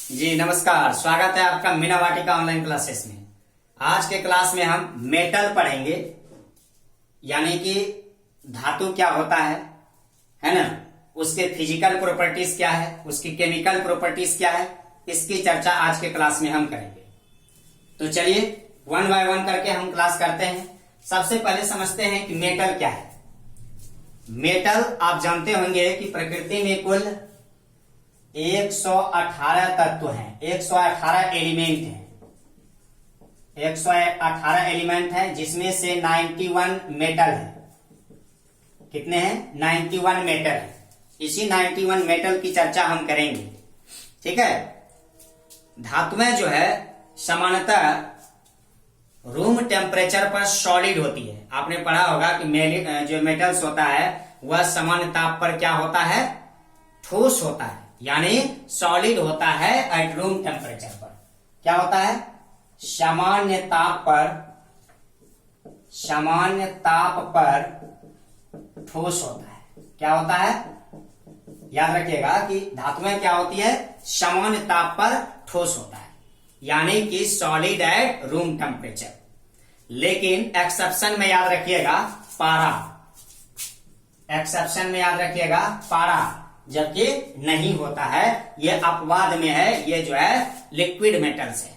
जी नमस्कार, स्वागत है आपका मीना वाटिका ऑनलाइन क्लासेस में। आज के क्लास में हम मेटल पढ़ेंगे, यानी कि धातु क्या होता है ना, उसके फिजिकल प्रॉपर्टीज क्या है, उसकी केमिकल प्रॉपर्टीज क्या है, इसकी चर्चा आज के क्लास में हम करेंगे। तो चलिए वन बाय वन करके हम क्लास करते हैं। सबसे पहले समझते हैं कि मेटल क्या है। मेटल आप जानते होंगे कि प्रकृति में कुल 118 तत्व हैं, 118 एलिमेंट हैं, 118 एलिमेंट हैं, जिसमें से 91 मेटल है। कितने हैं? 91 मेटल है। इसी 91 मेटल की चर्चा हम करेंगे, ठीक है। धातुएं जो है सामान्यतः रूम टेम्परेचर पर सॉलिड होती है। आपने पढ़ा होगा कि जो मेटल्स होता है वह सामान्य ताप पर क्या होता है? ठोस होता है, यानी सॉलिड होता है एट रूम टेम्परेचर पर। क्या होता है? सामान्य ताप पर ठोस होता है। क्या होता है? याद रखिएगा कि धातुएं क्या होती है? सामान्य ताप पर ठोस होता है, यानी कि सॉलिड एट रूम टेम्परेचर। लेकिन एक्सेप्शन में याद रखिएगा पारा, एक्सेप्शन में याद रखिएगा पारा, जबकि नहीं होता है। ये अपवाद में है, ये जो है लिक्विड मेटल्स है,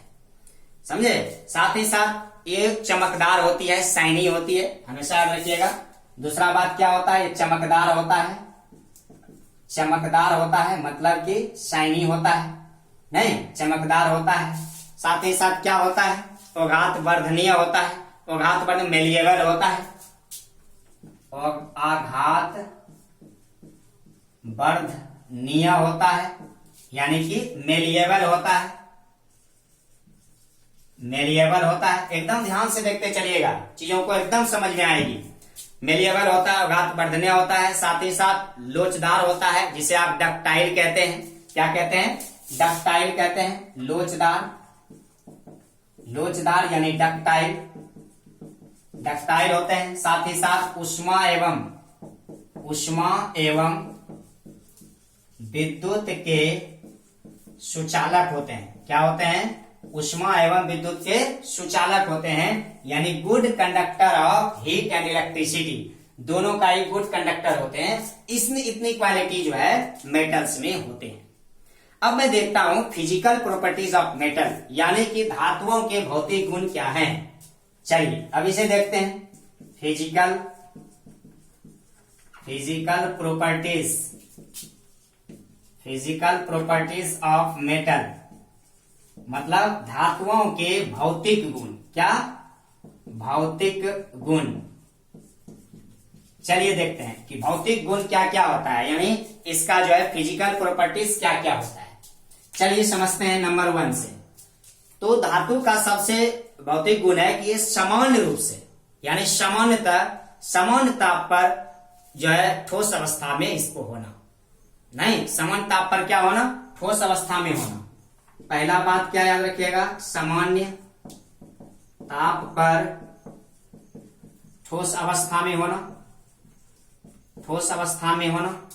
समझे। साथ ही साथ ये चमकदार होती है, शाइनी होती है, हमेशा याद रखिएगा। दूसरा बात क्या होता है? ये चमकदार होता है, चमकदार होता है मतलब कि शाइनी होता है, नहीं चमकदार होता है। साथ ही साथ क्या होता है? औघात वर्धनीय होता है, औघात वर्धन मेलिएबल होता है, और आघात वर्धनीय होता है, यानी कि मेलिएबल होता है, मेलिएबल होता है। एकदम ध्यान से देखते चलिएगा, चीजों को एकदम समझ में आएगी। मेलिएबल होता है, औघात वर्धनीय होता है, साथ ही साथ लोचदार होता है, जिसे आप डक्टाइल कहते हैं। क्या कहते हैं? डक्टाइल कहते हैं, लोचदार, लोचदार यानी डक्टाइल, डक्टाइल होते हैं। साथ ही साथ उष्मा एवं विद्युत के सुचालक होते हैं। क्या होते हैं? उष्मा एवं विद्युत के सुचालक होते हैं, यानी good conductor of heat and electricity. दोनों का ही गुड कंडक्टर होते हैं। इसमें इतनी क्वालिटी जो है मेटल्स में होते हैं। अब मैं देखता हूं फिजिकल प्रॉपर्टीज ऑफ मेटल, यानी कि धातुओं के भौतिक गुण क्या हैं। चलिए अब इसे देखते हैं। फिजिकल प्रॉपर्टीज ऑफ मेटल मतलब धातुओं के भौतिक गुण। क्या? भौतिक गुण। चलिए देखते हैं कि भौतिक गुण क्या क्या होता है, यानी इसका जो है फिजिकल प्रॉपर्टीज क्या क्या होता है। चलिए समझते हैं नंबर 1 से। तो धातु का सबसे भौतिक गुण है कि ये सामान्य रूप से, यानी सामान्य ताप पर जो है ठोस अवस्था में इसको होना। नहीं, सामान्य ताप पर क्या होना? ठोस अवस्था में होना। पहला बात क्या याद रखिएगा? सामान्य ताप पर ठोस अवस्था में होना, ठोस अवस्था में होना।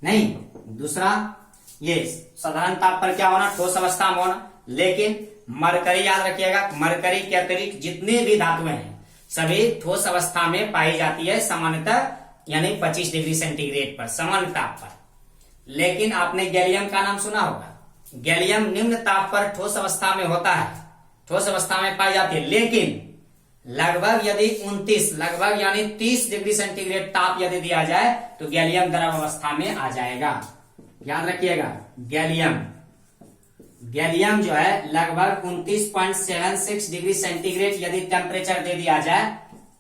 नहीं, दूसरा ये साधारण ताप पर क्या होना? ठोस अवस्था में होना। लेकिन मरकरी याद रखिएगा, मरकरी के अतिरिक्त जितने भी धातुएं हैं सभी ठोस अवस्था में पाई जाती है सामान्यतः, यानी 25 डिग्री सेंटीग्रेड पर, सामान्य ताप पर। लेकिन आपने गैलियम का नाम सुना होगा। गैलियम निम्न ताप पर ठोस अवस्था में होता है, ठोस अवस्था में पाई जाती है। लेकिन लगभग यदि 29 लगभग यानी 30 डिग्री सेंटीग्रेड ताप यदि दिया जाए तो गैलियम द्रव अवस्था में आ जाएगा। याद रखिएगा, गैलियम जो है लगभग 29.76 डिग्री सेंटीग्रेड यदि टेम्परेचर दे दिया जाए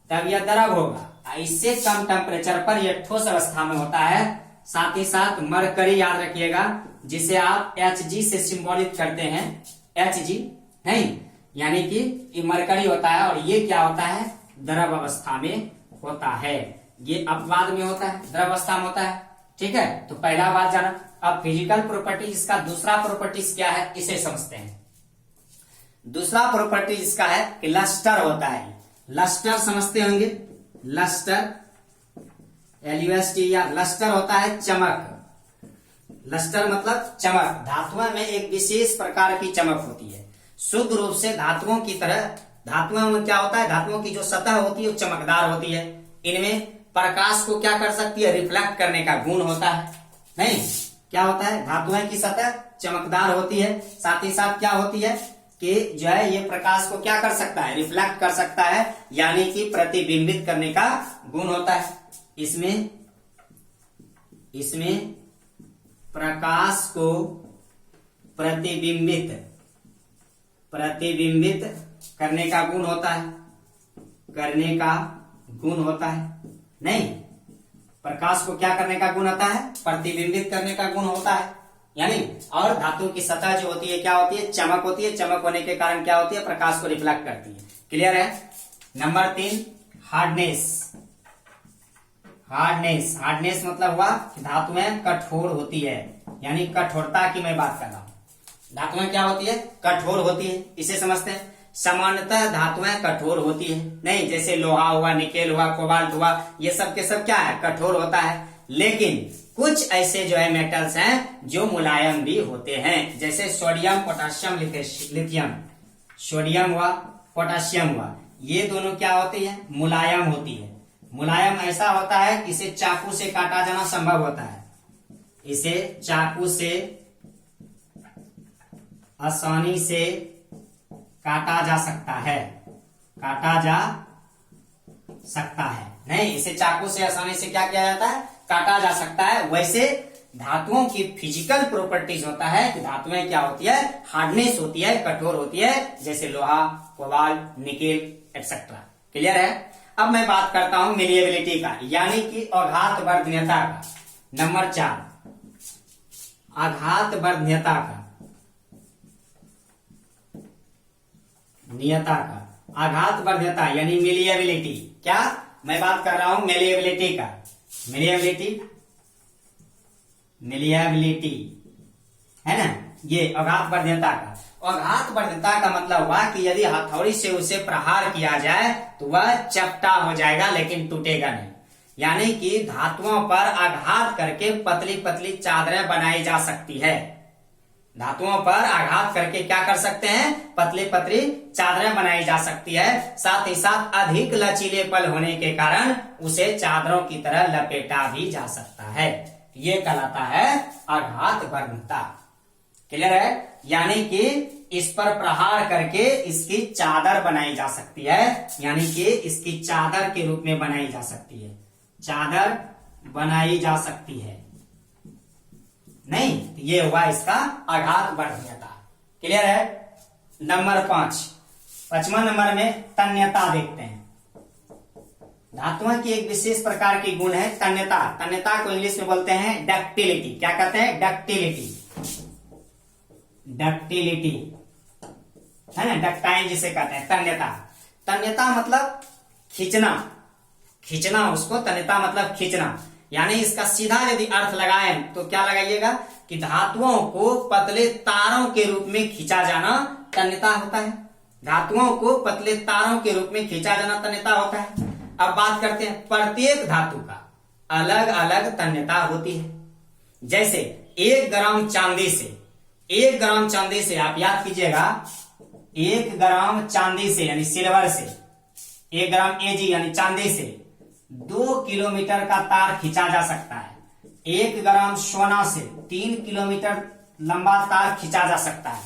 तब यह द्रव होगा। इससे कम टेम्परेचर पर यह ठोस अवस्था में होता है। साथ ही साथ मरकरी याद रखिएगा, जिसे आप Hg से सिंबॉलिक करते हैं, Hg नहीं, यानी कि ये मरकरी होता है और ये क्या होता है? द्रव अवस्था में होता है। ये अपवाद में होता है, द्रव अवस्था में होता है, ठीक है। तो पहला बात जाना। अब फिजिकल प्रॉपर्टी, इसका दूसरा प्रॉपर्टीज क्या है इसे समझते हैं। दूसरा प्रॉपर्टी इसका है कि लस्टर होता है। लस्टर समझते होंगे, लस्टर LUST या लस्टर होता है चमक। लस्टर मतलब चमक। धातुओं में एक विशेष प्रकार की चमक होती है। शुद्ध रूप से धातुओं की तरह, धातुओं में क्या होता है, धातुओं की जो सतह होती है वो चमकदार होती है। इनमें प्रकाश को क्या कर सकती है, रिफ्लेक्ट करने का गुण होता है। नहीं, क्या होता है, धातुओं की सतह चमकदार होती है, साथ ही साथ क्या होती है कि जो है ये प्रकाश को क्या कर सकता है, रिफ्लेक्ट कर सकता है, यानी कि प्रतिबिंबित करने का गुण होता है। इसमें प्रकाश को प्रतिबिंबित करने का गुण होता है, नहीं, प्रकाश को क्या करने का गुण होता है, प्रतिबिंबित करने का गुण होता है। यानी और धातु की सतह जो होती है क्या होती है, चमक होती है। चमक होने के कारण क्या होती है, प्रकाश को रिफ्लेक्ट करती है। क्लियर है। नंबर 3, हार्डनेस मतलब हुआ कि धातुएं कठोर होती है, यानी कठोरता की मैं बात कर रहा हूं। धातुएं क्या होती है, कठोर होती है, इसे समझते हैं। सामान्यतः धातुएं कठोर होती है, नहीं, जैसे लोहा हुआ, निकेल हुआ, कोबाल्ट हुआ, ये सब के सब क्या है, कठोर होता है। लेकिन कुछ ऐसे जो है मेटल्स हैं जो मुलायम भी होते हैं, जैसे सोडियम, पोटेशियम, लिथियम। सोडियम हुआ, पोटेशियम हुआ, ये दोनों क्या होती है, मुलायम होती है। मुलायम ऐसा होता है कि इसे चाकू से काटा जाना संभव होता है, इसे चाकू से आसानी से काटा जा सकता है, नहीं, इसे चाकू से आसानी से क्या किया जाता है, काटा जा सकता है। वैसे धातुओं की फिजिकल प्रॉपर्टीज होता है कि धातुएं क्या होती है, हार्डनेस होती है, कठोर होती है, जैसे लोहा, कोबाल्ट, निकेल एक्सेट्रा। क्लियर है। अब मैं बात करता हूं मेलिएबिलिटी का, यानी कि आघातवर्धनीयता का। नंबर 4, आघातवर्धनीयता का, आघातवर्धनीयता यानी मेलिएबिलिटी। क्या मैं बात कर रहा हूं, मेलिएबिलिटी का। मेलिएबिलिटी है ना, ये आघातवर्धनीयता का। आघातवर्धनीयता का मतलब हुआ कि यदि हथौड़ी से उसे प्रहार किया जाए तो वह चपटा हो जाएगा, लेकिन टूटेगा नहीं। यानी कि धातुओं पर आघात करके पतली पतली चादरें बनाई जा सकती है। धातुओं पर आघात करके क्या कर सकते हैं, पतली पतली चादरें बनाई जा सकती है। साथ ही साथ अधिक लचीलेपन होने के कारण उसे चादरों की तरह लपेटा भी जा सकता है। ये कहलाता है आघातवर्धनीयता। क्लियर है। यानी कि इस पर प्रहार करके इसकी चादर बनाई जा सकती है, यानी कि इसकी चादर के रूप में बनाई जा सकती है, चादर बनाई जा सकती है। नहीं, ये हुआ इसका आघातवर्धनीयता। क्लियर है। नंबर 5, 5वां नंबर में तन्यता देखते हैं। धातुओं की एक विशेष प्रकार की गुण है तन्यता। तन्यता को इंग्लिश में बोलते हैं डक्टिलिटी। क्या कहते हैं, डक्टिलिटी है ना, डक्टाइल जिसे कहते हैं। तन्यता मतलब खींचना उसको, तन्यता मतलब खींचना। यानी इसका सीधा यदि अर्थ लगाएं तो क्या लगाइएगा कि धातुओं को पतले तारों के रूप में खींचा जाना तन्यता होता है। धातुओं को पतले तारों के रूप में खींचा जाना तन्यता होता है। अब बात करते हैं, प्रत्येक धातु का अलग अलग तन्यता होती है। जैसे 1 ग्राम चांदी से आप याद कीजिएगा, 1 ग्राम चांदी से यानी सिल्वर से, 1 ग्राम Ag यानी चांदी से 2 किलोमीटर का तार खींचा जा सकता है। 1 ग्राम सोना से 3 किलोमीटर लंबा तार खींचा जा सकता है।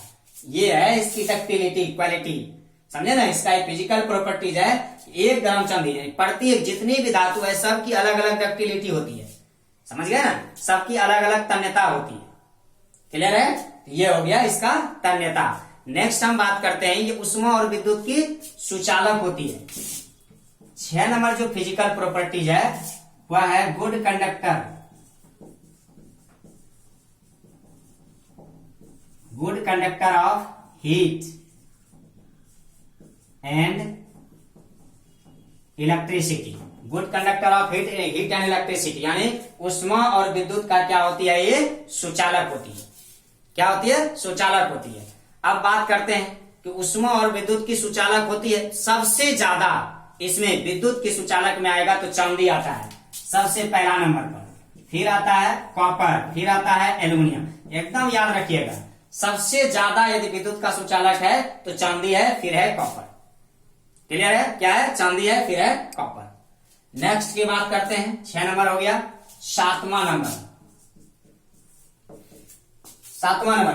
ये है इसकी डक्टिलिटी क्वालिटी, समझे ना। इसका एक फिजिकल प्रॉपर्टीज है। 1 ग्राम चांदी प्रत्येक जितनी भी धातु है सबकी अलग अलग डक्टिलिटी होती है, समझ गए ना, सबकी अलग अलग तन्यता होती है। क्लियर है। ये हो गया इसका तन्यता। नेक्स्ट हम बात करते हैं, ये ऊष्मा और विद्युत की सुचालक होती है। 6 नंबर जो फिजिकल प्रॉपर्टीज है वह है good conductor of heat and electricity. Good conductor of heat and electricity यानी ऊष्मा और विद्युत का क्या होती है, ये सुचालक होती है। क्या होती है, सुचालक होती है। अब बात करते हैं कि ऊष्मा और विद्युत की सुचालक होती है। सबसे ज्यादा इसमें विद्युत की सुचालक में आएगा तो चांदी आता है सबसे पहला नंबर पर। फिर आता है कॉपर, फिर आता है एल्यूमिनियम। एकदम याद रखिएगा, सबसे ज्यादा यदि विद्युत का सुचालक है तो चांदी है, फिर है कॉपर। क्लियर है? क्या है? चांदी है, फिर है कॉपर। नेक्स्ट की बात करते हैं, 6 नंबर हो गया। 7वां नंबर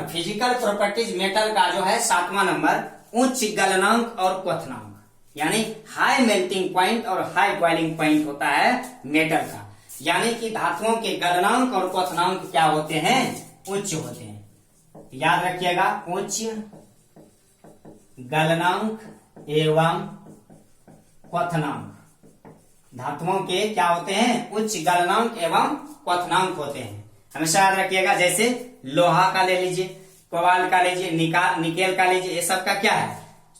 फिजिकल प्रॉपर्टीज मेटल का जो है 7वां नंबर, उच्च गलनांक और क्वथनांक, यानी हाई मेल्टिंग पॉइंट और हाई बॉइलिंग पॉइंट होता है मेटल का। यानी कि धातुओं के गलनांक और क्वथनांक क्या होते हैं? उच्च होते हैं। याद रखिएगा, उच्च गलनांक एवं क्वथनांक। धातुओं के क्या होते हैं? उच्च गलनांक एवं क्वथनांक होते हैं। हमेशा याद रखिएगा, जैसे लोहा का ले लीजिए, कोबाल्ट का लीजिए, निकेल का लीजिए, ये सब का क्या है?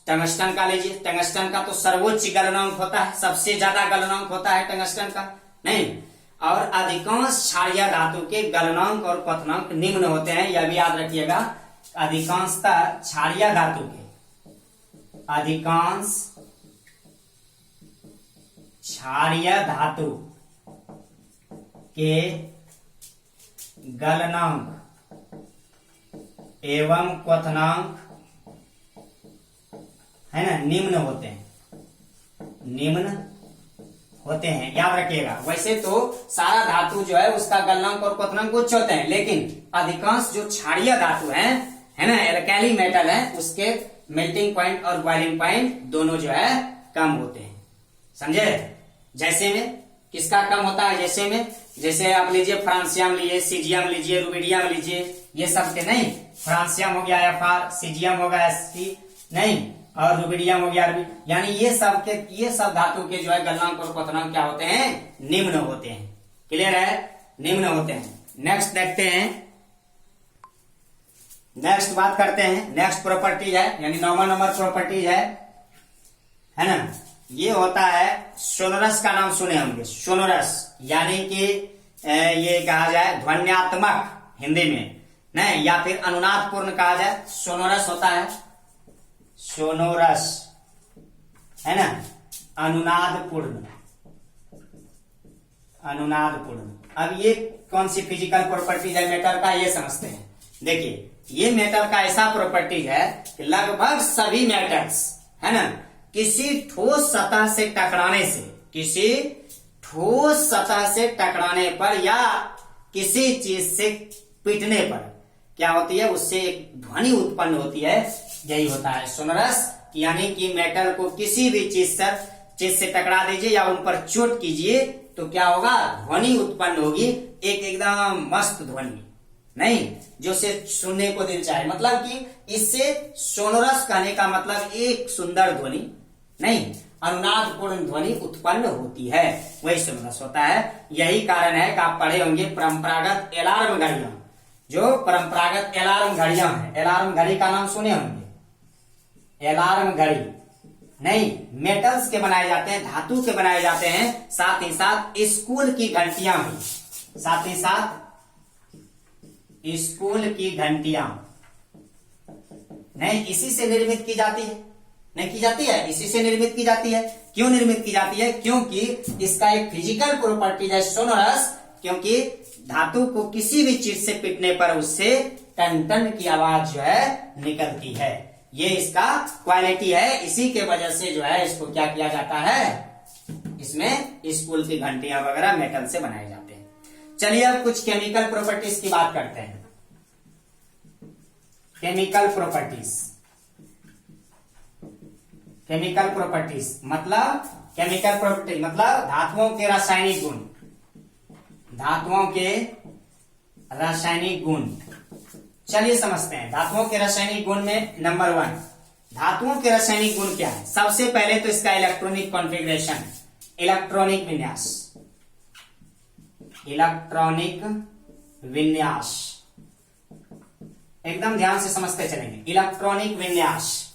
टंगस्टन का लीजिए, टंगस्टन का तो सर्वोच्च गलनांक होता है, सबसे ज्यादा गलनांक होता है टंगस्टन का, नहीं। और अधिकांश क्षारीय धातु के गलनांक और क्वथनांक निम्न होते हैं, यह भी याद रखिएगा। अधिकांशतः क्षारीय धातु के, अधिकांश क्षारीय धातु के गलनांक एवं क्वथनांक है ना, निम्न होते हैं, निम्न होते हैं, याद रखिएगा। वैसे तो सारा धातु जो है उसका गलनांक और क्वथनांक उच्च होते हैं, लेकिन अधिकांश जो क्षारीय धातु है ना, एल्कली मेटल है, उसके मेल्टिंग पॉइंट और बॉइलिंग पॉइंट दोनों जो है कम होते हैं। समझे? जैसे में किसका कम होता है? जैसे में, जैसे आप लीजिए फ्रांसियम लीजिए, सीजियम लीजिए, रुबिडियम लीजिए, ये सब के नहीं, फ्रांसियम हो गया Fr, सीजियम हो गया Sc, नहीं, और रुबिडियम हो गया Rb, यानी ये सब धातु के जो है गलनांक और क्वथनांक क्या होते हैं? निम्न होते हैं। क्लियर है? निम्न होते हैं। नेक्स्ट देखते हैं, नेक्स्ट बात करते हैं। नेक्स्ट प्रॉपर्टी है, यानी 9वां नंबर प्रॉपर्टी है ना, ये होता है सोनोरस का नाम सुने होंगे, सोनोरस, यानी कि ये कहा जाए ध्वन्यात्मक हिंदी में, नहीं, या फिर अनुनादपूर्ण कहा जाए, सोनोरस होता है, सोनोरस है ना, अनुनादपूर्ण, अनुनादपूर्ण। अब ये कौन सी फिजिकल प्रॉपर्टीज है मेटल का, ये समझते हैं। देखिए, ये मेटल का ऐसा प्रॉपर्टीज है कि लगभग सभी मेटल्स है ना, किसी ठोस सतह से टकराने से, किसी ठोस सतह से टकराने पर या किसी चीज से पीटने पर क्या होती है? उससे एक ध्वनि उत्पन्न होती है, यही होता है सोनोरस। यानी कि मेटल को किसी भी चीज से टकरा दीजिए या उन पर चोट कीजिए तो क्या होगा? ध्वनि उत्पन्न होगी, एक एकदम मस्त ध्वनि, नहीं, जो से सुनने को दिल चाहे। मतलब कि इससे सोनोरस कहने का मतलब एक सुंदर ध्वनि, नहीं, अनुनादपूर्ण ध्वनि उत्पन्न होती है, वही सोनोरस होता है। यही कारण है कि आप पढ़े होंगे परंपरागत अलार्म घड़ियां, जो परंपरागत अलार्म घड़ियां हैं, अलार्म घड़ी का नाम सुने होंगे। अलार्म घड़ी नहीं, मेटल्स के बनाए जाते हैं, धातु के बनाए जाते हैं, साथ ही साथ स्कूल की घंटियां भी, साथ ही साथ स्कूल की घंटियां नहीं, इसी से निर्मित की जाती है, नहीं की जाती है, इसी से निर्मित की जाती है। क्यों निर्मित की जाती है? क्योंकि इसका एक फिजिकल प्रॉपर्टी है सोनोरस, क्योंकि धातु को किसी भी चीज से पीटने पर उससे टन टन की आवाज जो है निकलती है, ये इसका क्वालिटी है। इसी के वजह से जो है इसको क्या किया जाता है? इसमें स्कूल की घंटियां वगैरह मेटल से बनाए जाते हैं। चलिए अब कुछ केमिकल प्रॉपर्टीज की बात करते हैं। केमिकल प्रॉपर्टीज, केमिकल प्रॉपर्टीज मतलब, केमिकल प्रॉपर्टी मतलब धातुओं के रासायनिक गुण, धातुओं के रासायनिक गुण। चलिए समझते हैं धातुओं के रासायनिक गुण में नंबर 1, धातुओं के रासायनिक गुण क्या है? सबसे पहले तो इसका इलेक्ट्रॉनिक कॉन्फ़िगरेशन, इलेक्ट्रॉनिक विन्यास, इलेक्ट्रॉनिक विन्यास, एकदम ध्यान से समझते चलेंगे। इलेक्ट्रॉनिक विन्यास,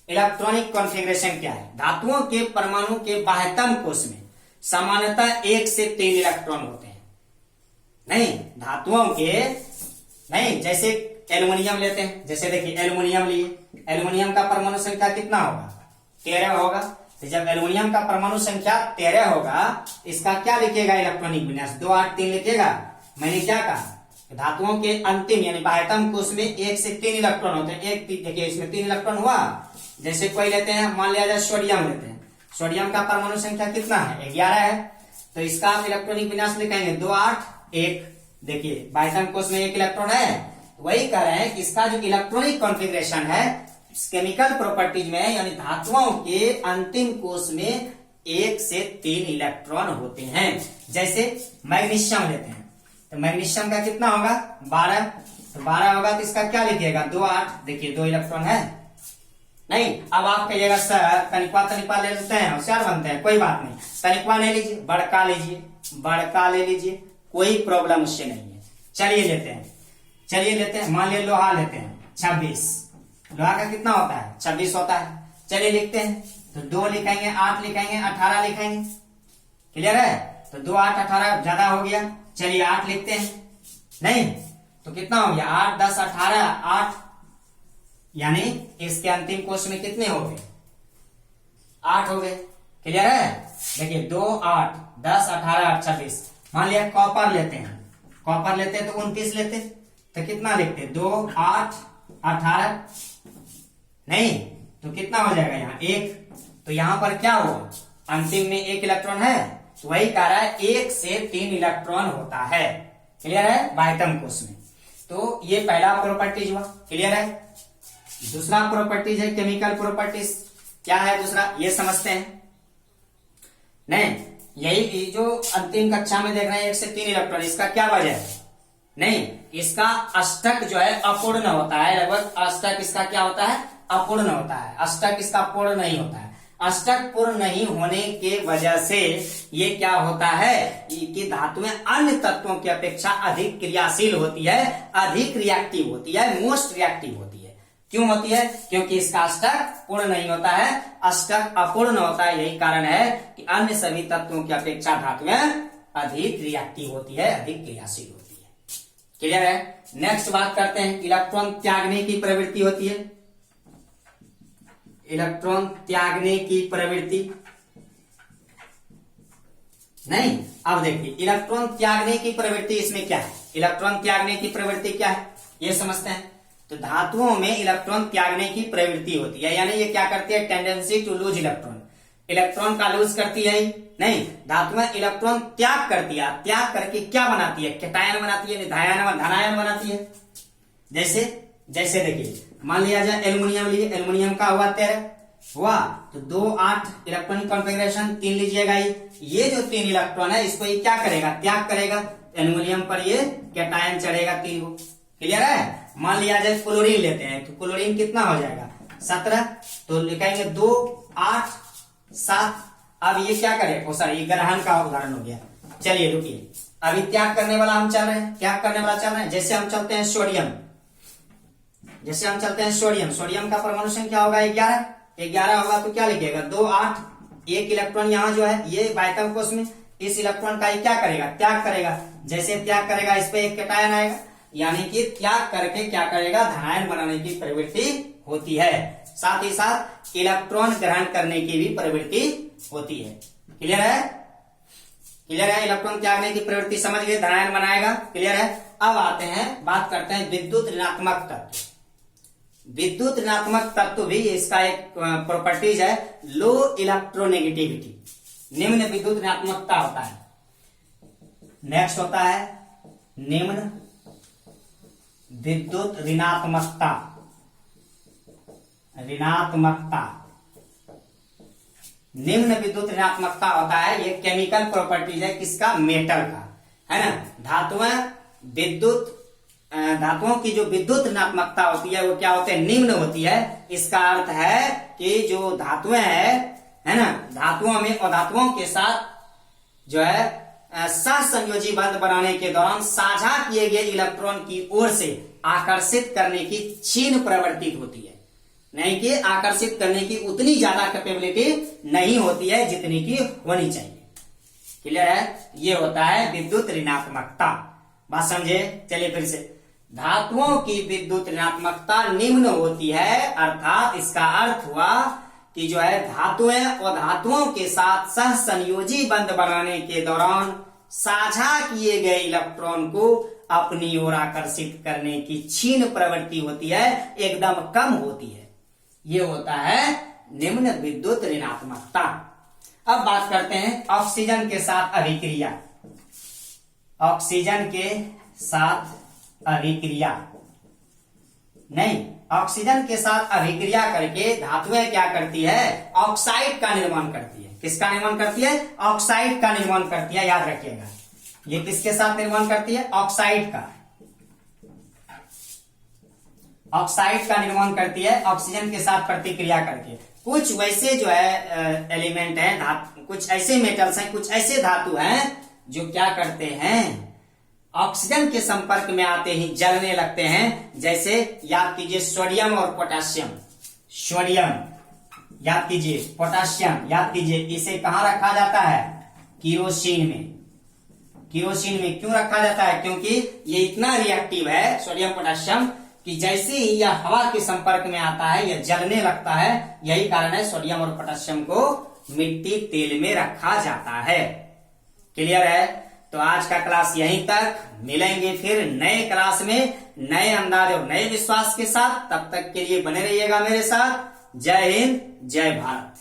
इलेक्ट्रॉनिक कॉन्फ़िगरेशन क्या है? धातुओं के परमाणु के बाह्यतम कोश में सामान्यतः 1 से 3 इलेक्ट्रॉन होते हैं, नहीं, धातुओं के नहीं, जैसे एल्युमिनियम लेते हैं, जैसे देखिए एल्युमिनियम लिए, एल्युमिनियम का परमाणु संख्या कितना होगा? 13 होगा। तो जब एल्युमिनियम का परमाणु संख्या 13 होगा, इसका क्या लिखिएगा? इलेक्ट्रॉनिक विन्यास 283 लिखिएगा। मैंने क्या कहा, धातुओं के अंतिम यानी बाह्यतम कोश में 1 से 3 इलेक्ट्रॉन होते हैं। देखिए इसमें 3 इलेक्ट्रॉन हुआ। जैसे कोई लेते हैं, मान लिया जाए सोडियम लेते हैं, सोडियम का परमाणु संख्या कितना है, 11 है। तो इसका आप इलेक्ट्रॉनिक विन्यास लिखेंगे 2 8 1। देखिए बाह्यतम कोश में 1 इलेक्ट्रॉन है, वही कह रहे हैं कि इसका जो इलेक्ट्रॉनिक कॉन्फ़िगरेशन है केमिकल प्रॉपर्टीज में यानी धातुओं के अंतिम कोश में 1 से 3 इलेक्ट्रॉन होते हैं। जैसे मैग्नीशियम लेते हैं, तो मैग्नीशियम का कितना होगा 12। तो 12 होगा तो इसका क्या लिखिएगा 2 8। देखिए 2 इलेक्ट्रॉन है नहीं। अब आप कहिएगा सर तनिकवा ले लेते हैं, होशियार बनते हैं, कोई बात नहीं, तनिकवा ले लीजिए, बड़का लीजिए, बड़का ले लीजिए, कोई प्रॉब्लम उससे नहीं है। चलिए लेते हैं, मान लिया लोहा लेते हैं 26। लोहा का कितना होता है 26 होता है। चलिए लिखते हैं, तो 2 लिखेंगे, 8 लिखेंगे, 18 लिखेंगे। क्लियर है, तो 2 8 18 ज्यादा हो गया। चलिए 8 लिखते हैं, नहीं तो कितना हो गया 8 10 18 8, यानी इसके अंतिम कोश में कितने हो गए 8 हो गए। क्लियर है, देखिए 2 8 10 18 26। मान लिया कॉपर लेते हैं, तो 29 लेते, तो कितना लिखते 2 8 18, नहीं तो कितना हो जाएगा यहाँ 1। तो यहाँ पर क्या हुआ, अंतिम में 1 इलेक्ट्रॉन है, तो वही कह रहा है 1 से 3 इलेक्ट्रॉन होता है। क्लियर है, बाह्यतम कोश में। तो ये पहला प्रॉपर्टीज हुआ। क्लियर है, दूसरा प्रॉपर्टीज है केमिकल प्रॉपर्टीज। क्या है दूसरा, ये समझते हैं। नहीं, यही जो अंतिम कक्षा में देख रहे हैं 1 से 3 इलेक्ट्रॉन, इसका क्या वजह है, नहीं इसका अष्टक जो है अपूर्ण होता है। लगभग अष्टक इसका क्या होता है अपूर्ण होता है, अष्टक इसका पूर्ण नहीं होता है। अष्टक पूर्ण नहीं होने के वजह से ये क्या होता है कि धातुएं अन्य तत्वों की अपेक्षा अधिक क्रियाशील होती है, अधिक रिएक्टिव होती है, मोस्ट रिएक्टिव होती है। क्यों होती है, क्योंकि इसका अष्टक पूर्ण नहीं होता है, अष्टक अपूर्ण होता है। यही कारण है कि अन्य सभी तत्वों की अपेक्षा धातुएं अधिक रिएक्टिव होती है, अधिक क्रियाशील होती है। क्लियर है, नेक्स्ट बात करते हैं, इलेक्ट्रॉन त्यागने की प्रवृत्ति होती है। इलेक्ट्रॉन त्यागने की प्रवृत्ति, नहीं अब देखिए इलेक्ट्रॉन त्यागने की प्रवृत्ति इसमें क्या है, इलेक्ट्रॉन त्यागने की प्रवृत्ति क्या है ये समझते हैं। तो धातुओं में इलेक्ट्रॉन त्यागने की प्रवृत्ति होती है, यानी ये क्या करती है tendency to lose electron, electron का लूज करती है। नहीं, धातुएं इलेक्ट्रॉन त्याग करती है, त्याग करके क्या बनाती है कैटायन बनाती है, धनायन बनाती है। जैसे देखिए मान लिया जाए एल्युमिनियम लीजिए, एल्युमिनियम का हुआ 13 हुआ, तो 2 8 इलेक्ट्रॉनिक कॉन्फ़िगरेशन 3 लीजिएगा। ये जो 3 इलेक्ट्रॉन है इसको ये क्या करेगा त्याग करेगा, एल्युमिनियम पर ये कैटायन चढ़ेगा 3 को। क्लियर है, मान लिया जाए क्लोरीन लेते हैं, तो क्लोरीन कितना हो जाएगा 17, तो लिखेंगे 2 8 7। अब ये क्या करेगा, सॉरी ये ग्रहण का उदाहरण हो गया। चलिए रुकिए, अभी त्याग करने वाला हम चल रहे हैं, त्याग करने वाला चल रहे हैं। जैसे हम चलते हैं सोडियम का परमाणु संख्या होगा 11 होगा, तो क्या लिखेगा 2 8 1 इलेक्ट्रॉन यहाँ जो है ये बाह्यतम कोश में, इस इलेक्ट्रॉन का क्या करेगा त्याग करेगा। जैसे त्याग करेगा इस पे एक कैटायन आएगा, यानी कि त्याग करके क्या करेगा धनायन बनाने की प्रवृत्ति होती है। साथ ही साथ इलेक्ट्रॉन ग्रहण करने की भी प्रवृत्ति होती है। क्लियर है, इलेक्ट्रॉन त्यागने की प्रवृत्ति समझ गए, धनायन बनाएगा। क्लियर है, अब आते हैं बात करते हैं विद्युत ऋणात्मक तत्व। विद्युत ऋणात्मक तत्व भी इसका एक प्रॉपर्टीज है, लो इलेक्ट्रोनेगेटिविटी, निम्न विद्युत ऋणात्मकता होता है। नेक्स्ट होता है निम्न विद्युत ऋणात्मकता। निम्न विद्युत ऋणात्मकता होता है, ये केमिकल प्रॉपर्टीज है किसका मेटल का, है ना। धातुओं की जो विद्युत ऋणात्मकता होती है वो क्या होते हैं निम्न होती है। इसका अर्थ है कि जो धातुएं है ना, धातुओं में अधातुओं के साथ जो है सहसंयोजी बंध बनाने के दौरान साझा किए गए इलेक्ट्रॉन की ओर से आकर्षित करने की क्षीण प्रवृत्ति होती है, नहीं कि आकर्षित करने की उतनी ज्यादा कैपेबिलिटी नहीं होती है जितनी की होनी चाहिए। क्लियर है, ये होता है विद्युत ऋणात्मकता। बात समझे, चलिए फिर से, धातुओं की विद्युत ऋणात्मकता निम्न होती है, अर्थात इसका अर्थ हुआ कि जो है धातुएं और धातुओं के साथ सहसंयोजी बंध बनाने के दौरान साझा किए गए इलेक्ट्रॉन को अपनी ओर आकर्षित करने की क्षीण प्रवृत्ति होती है, एकदम कम होती है। ये होता है निम्न विद्युत ऋणात्मकता। अब बात करते हैं ऑक्सीजन के साथ अभिक्रिया। ऑक्सीजन के साथ अभिक्रिया नहीं, ऑक्सीजन के साथ अभिक्रिया करके धातुएं क्या करती है? ऑक्साइड का निर्माण करती है। किसका निर्माण करती है? ऑक्साइड का निर्माण करती है, याद रखिएगा। ये किसके साथ निर्माण करती है? ऑक्साइड का। ऑक्साइड का निर्माण करती है ऑक्सीजन के साथ प्रतिक्रिया करके। कुछ वैसे जो है एलिमेंट है, कुछ ऐसे मेटल्स हैं, कुछ ऐसे धातु हैं जो क्या करते हैं? ऑक्सीजन के संपर्क में आते ही जलने लगते हैं। जैसे याद कीजिए सोडियम और पोटेशियम। सोडियम याद कीजिए, पोटेशियम याद कीजिए। इसे कहां रखा जाता है? किरोसिन में। किरोसिन में क्यों रखा जाता है? क्योंकि ये इतना रिएक्टिव है सोडियम पोटेशियम कि जैसे ही यह हवा के संपर्क में आता है यह जलने लगता है। यही कारण है सोडियम और पोटेशियम को मिट्टी तेल में रखा जाता है। क्लियर है? तो आज का क्लास यहीं तक। मिलेंगे फिर नए क्लास में नए अंदाज और नए विश्वास के साथ। तब तक के लिए बने रहिएगा मेरे साथ। जय हिंद, जय भारत।